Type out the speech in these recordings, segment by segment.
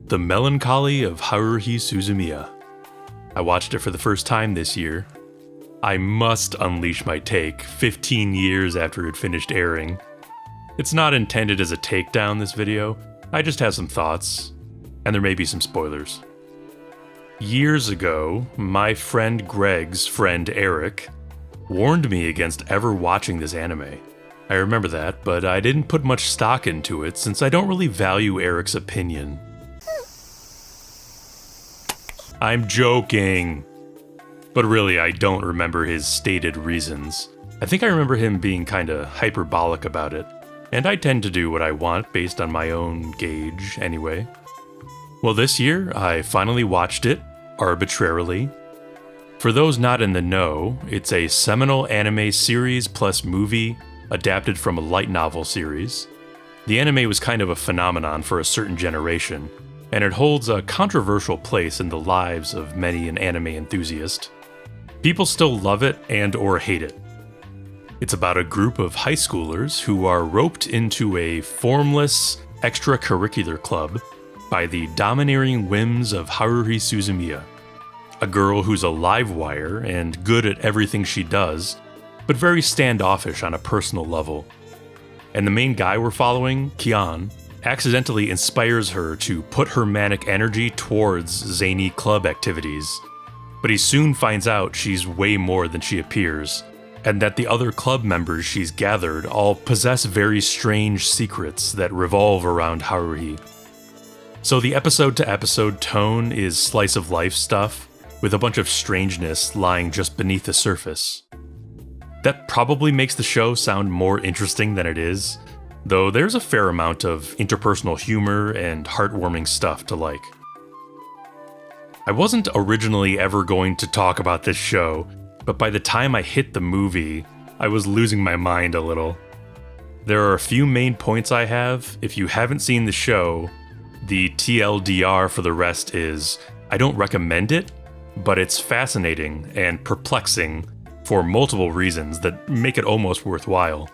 The Melancholy of Haruhi Suzumiya. I watched it for the first time this year. I must unleash my take 15 years after it finished airing. It's not intended as a takedown, this video. I just have some thoughts, and there may be some spoilers. Years ago, my friend Greg's friend Eric warned me against ever watching this anime. I remember that, but I didn't put much stock into it since I don't really value Eric's opinion. I'm joking. But really, I don't remember his stated reasons. I think I remember him being kinda hyperbolic about it, and I tend to do what I want based on my own gauge anyway. Well, this year, I finally watched it, arbitrarily. For those not in the know, it's a seminal anime series plus movie adapted from a light novel series. The anime was kind of a phenomenon for a certain generation, and it holds a controversial place in the lives of many an anime enthusiast. People still love it and or hate it. It's about a group of high schoolers who are roped into a formless extracurricular club by the domineering whims of Haruhi Suzumiya, a girl who's a live wire and good at everything she does, but very standoffish on a personal level. And the main guy we're following, Kian, accidentally inspires her to put her manic energy towards zany club activities. But he soon finds out she's way more than she appears, and that the other club members she's gathered all possess very strange secrets that revolve around Haruhi. So the episode-to-episode tone is slice-of-life stuff, with a bunch of strangeness lying just beneath the surface. That probably makes the show sound more interesting than it is, though there's a fair amount of interpersonal humor and heartwarming stuff to like. I wasn't originally ever going to talk about this show, but by the time I hit the movie, I was losing my mind a little. There are a few main points I have. If you haven't seen the show, the TLDR for the rest is, I don't recommend it, but it's fascinating and perplexing for multiple reasons that make it almost worthwhile.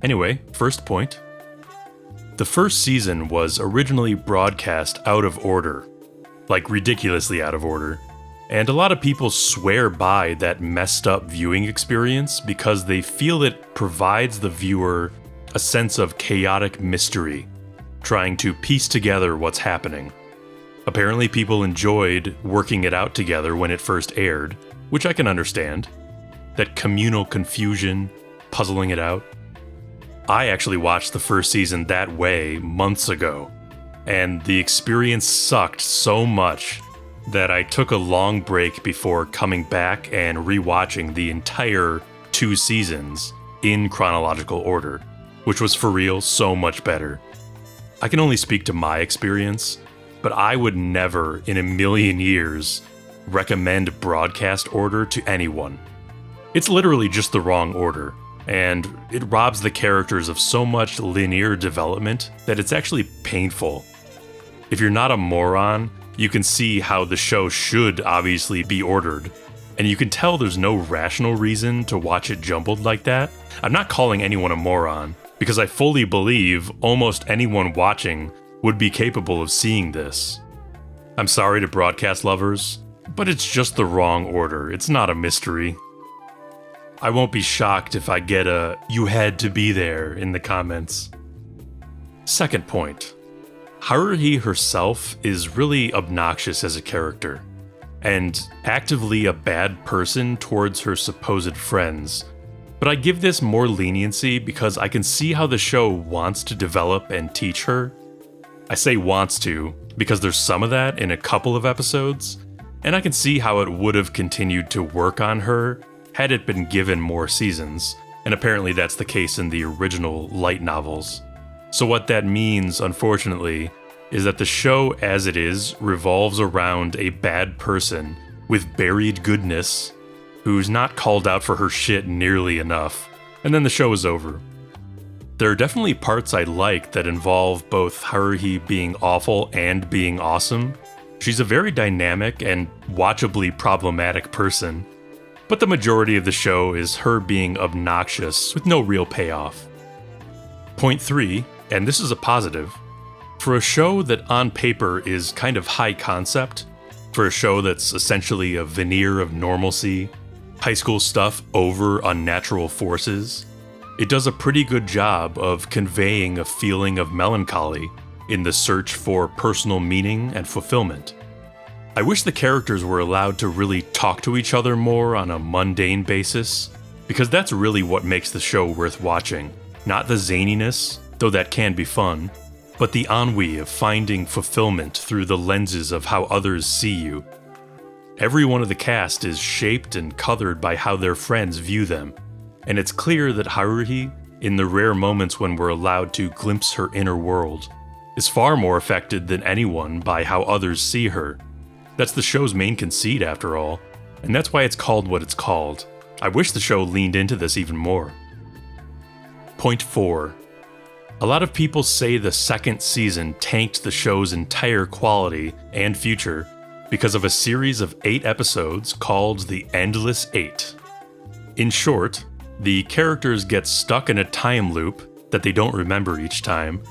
Anyway, first point. The first season was originally broadcast out of order, like ridiculously out of order, and a lot of people swear by that messed up viewing experience because they feel it provides the viewer a sense of chaotic mystery, trying to piece together what's happening. Apparently people enjoyed working it out together when it first aired, which I can understand. That communal confusion, puzzling it out. I actually watched the first season that way months ago, and the experience sucked so much that I took a long break before coming back and rewatching the entire 2 seasons in chronological order, which was for real so much better. I can only speak to my experience, but I would never in a million years recommend broadcast order to anyone. It's literally just the wrong order, and it robs the characters of so much linear development that it's actually painful. If you're not a moron, you can see how the show should obviously be ordered, and you can tell there's no rational reason to watch it jumbled like that. I'm not calling anyone a moron, because I fully believe almost anyone watching would be capable of seeing this. I'm sorry to broadcast lovers, but it's just the wrong order. It's not a mystery. I won't be shocked if I get a "you had to be there" in the comments. Second point. Haruhi herself is really obnoxious as a character, and actively a bad person towards her supposed friends. But I give this more leniency because I can see how the show wants to develop and teach her. I say wants to, because there's some of that in a couple of episodes, and I can see how it would have continued to work on her had it been given more seasons, and apparently that's the case in the original light novels. So what that means, unfortunately, is that the show as it is revolves around a bad person with buried goodness who's not called out for her shit nearly enough, and then the show is over. There are definitely parts I like that involve both Haruhi being awful and being awesome. She's a very dynamic and watchably problematic person, but the majority of the show is her being obnoxious with no real payoff. Point 3, and this is a positive. For a show that on paper is kind of high concept, for a show that's essentially a veneer of normalcy, high school stuff over unnatural forces, it does a pretty good job of conveying a feeling of melancholy in the search for personal meaning and fulfillment. I wish the characters were allowed to really talk to each other more on a mundane basis, because that's really what makes the show worth watching. Not the zaniness, though that can be fun, but the ennui of finding fulfillment through the lenses of how others see you. Every one of the cast is shaped and colored by how their friends view them, and it's clear that Haruhi, in the rare moments when we're allowed to glimpse her inner world, is far more affected than anyone by how others see her. That's the show's main conceit, after all, and that's why it's called what it's called. I wish the show leaned into this even more. Point 4. A lot of people say the second season tanked the show's entire quality and future because of a series of 8 episodes called The Endless 8. In short, the characters get stuck in a time loop that they don't remember each time,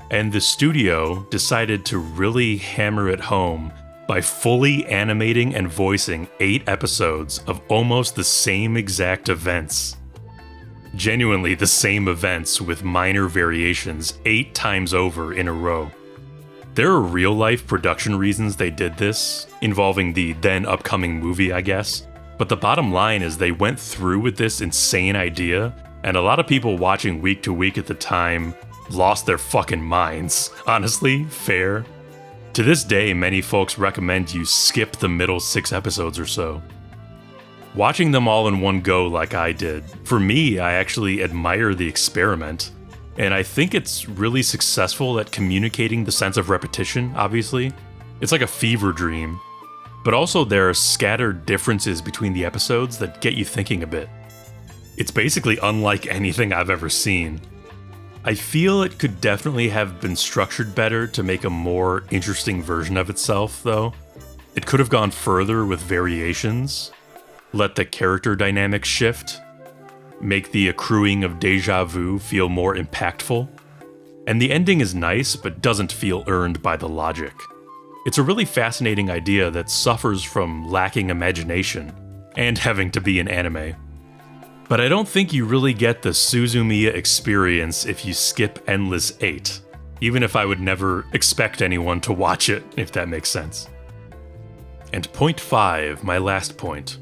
and the studio decided to really hammer it home by fully animating and voicing 8 episodes of almost the same exact events. Genuinely the same events with minor variations 8 times over in a row. There are real-life production reasons they did this, involving the then upcoming movie, I guess, but the bottom line is they went through with this insane idea, and a lot of people watching week to week at the time lost their fucking minds. Honestly, fair. To this day, many folks recommend you skip the middle 6 episodes or so. Watching them all in one go like I did, for me, I actually admire the experiment, and I think it's really successful at communicating the sense of repetition, obviously. It's like a fever dream, but also there are scattered differences between the episodes that get you thinking a bit. It's basically unlike anything I've ever seen. I feel it could definitely have been structured better to make a more interesting version of itself, though. It could have gone further with variations, let the character dynamics shift, make the accruing of deja vu feel more impactful, and the ending is nice but doesn't feel earned by the logic. It's a really fascinating idea that suffers from lacking imagination and having to be an anime. But I don't think you really get the Suzumiya experience if you skip Endless 8, even if I would never expect anyone to watch it, if that makes sense. And point 5, my last point.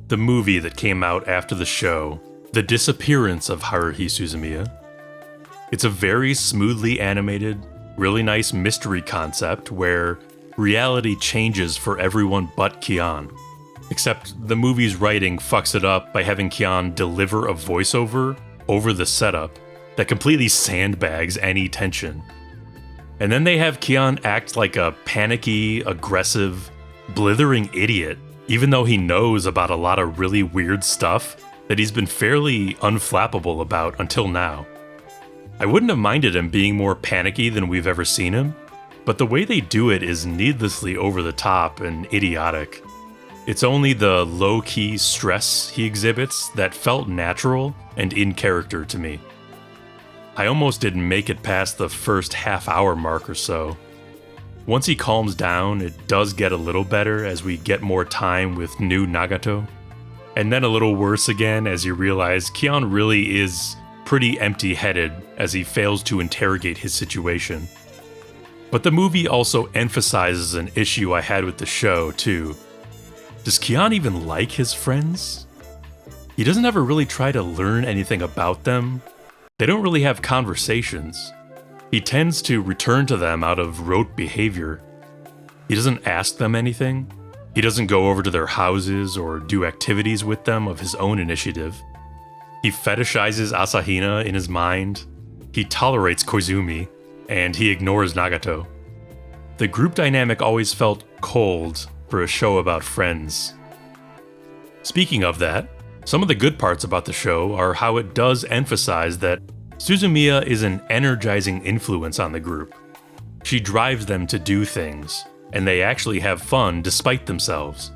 The movie that came out after the show, The Disappearance of Haruhi Suzumiya. It's a very smoothly animated, really nice mystery concept where reality changes for everyone but Kian. Except the movie's writing fucks it up by having Kian deliver a voiceover over the setup that completely sandbags any tension. And then they have Kian act like a panicky, aggressive, blithering idiot, even though he knows about a lot of really weird stuff that he's been fairly unflappable about until now. I wouldn't have minded him being more panicky than we've ever seen him, but the way they do it is needlessly over the top and idiotic. It's only the low-key stress he exhibits that felt natural and in character to me. I almost didn't make it past the first half-hour mark or so. Once he calms down, it does get a little better as we get more time with new Nagato. And then a little worse again as you realize Kian really is pretty empty-headed as he fails to interrogate his situation. But the movie also emphasizes an issue I had with the show, too. Does Kian even like his friends? He doesn't ever really try to learn anything about them. They don't really have conversations. He tends to return to them out of rote behavior. He doesn't ask them anything. He doesn't go over to their houses or do activities with them of his own initiative. He fetishizes Asahina in his mind. He tolerates Koizumi, and he ignores Nagato. The group dynamic always felt cold for a show about friends. Speaking of that, some of the good parts about the show are how it does emphasize that Suzumiya is an energizing influence on the group. She drives them to do things, and they actually have fun despite themselves.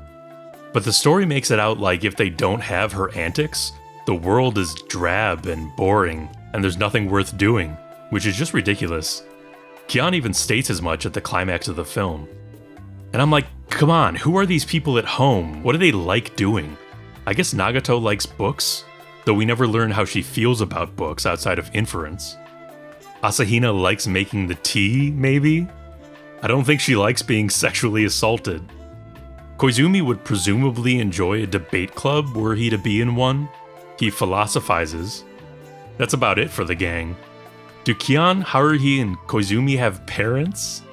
But the story makes it out like if they don't have her antics, the world is drab and boring, and there's nothing worth doing, which is just ridiculous. Kian even states as much at the climax of the film. And I'm like, come on, who are these people at home? What do they like doing? I guess Nagato likes books, though we never learn how she feels about books outside of inference. Asahina likes making the tea, maybe? I don't think she likes being sexually assaulted. Koizumi would presumably enjoy a debate club were he to be in one. He philosophizes. That's about it for the gang. Do Kian, Haruhi, and Koizumi have parents?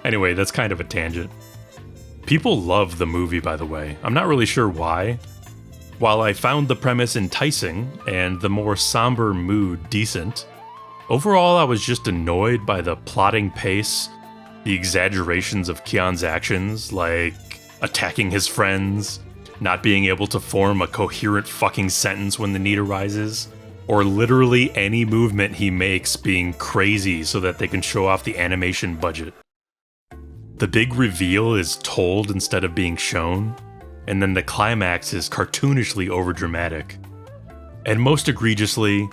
Anyway, that's kind of a tangent. People love the movie, by the way. I'm not really sure why. While I found the premise enticing and the more somber mood decent, overall I was just annoyed by the plotting pace, the exaggerations of Kian's actions, like attacking his friends, not being able to form a coherent fucking sentence when the need arises, or literally any movement he makes being crazy so that they can show off the animation budget. The big reveal is told instead of being shown, and then the climax is cartoonishly overdramatic. And most egregiously,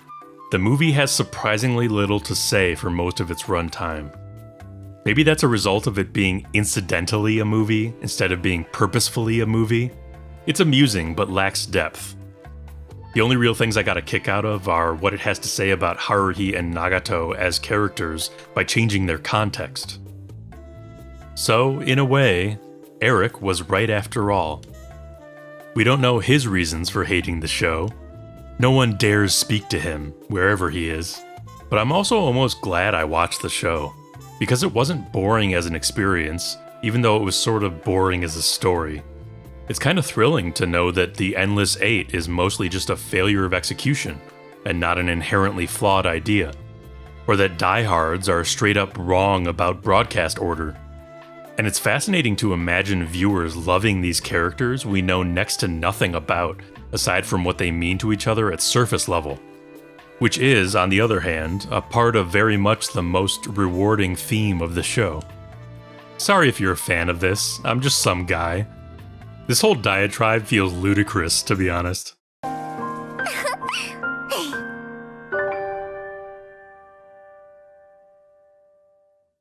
the movie has surprisingly little to say for most of its runtime. Maybe that's a result of it being incidentally a movie instead of being purposefully a movie. It's amusing but lacks depth. The only real things I got a kick out of are what it has to say about Haruhi and Nagato as characters by changing their context. So, in a way, Eric was right after all. We don't know his reasons for hating the show. No one dares speak to him, wherever he is. But I'm also almost glad I watched the show, because it wasn't boring as an experience, even though it was sort of boring as a story. It's kind of thrilling to know that the Endless Eight is mostly just a failure of execution, and not an inherently flawed idea. Or that diehards are straight up wrong about broadcast order. And it's fascinating to imagine viewers loving these characters we know next to nothing about, aside from what they mean to each other at surface level. Which is, on the other hand, a part of very much the most rewarding theme of the show. Sorry if you're a fan of this, I'm just some guy. This whole diatribe feels ludicrous, to be honest.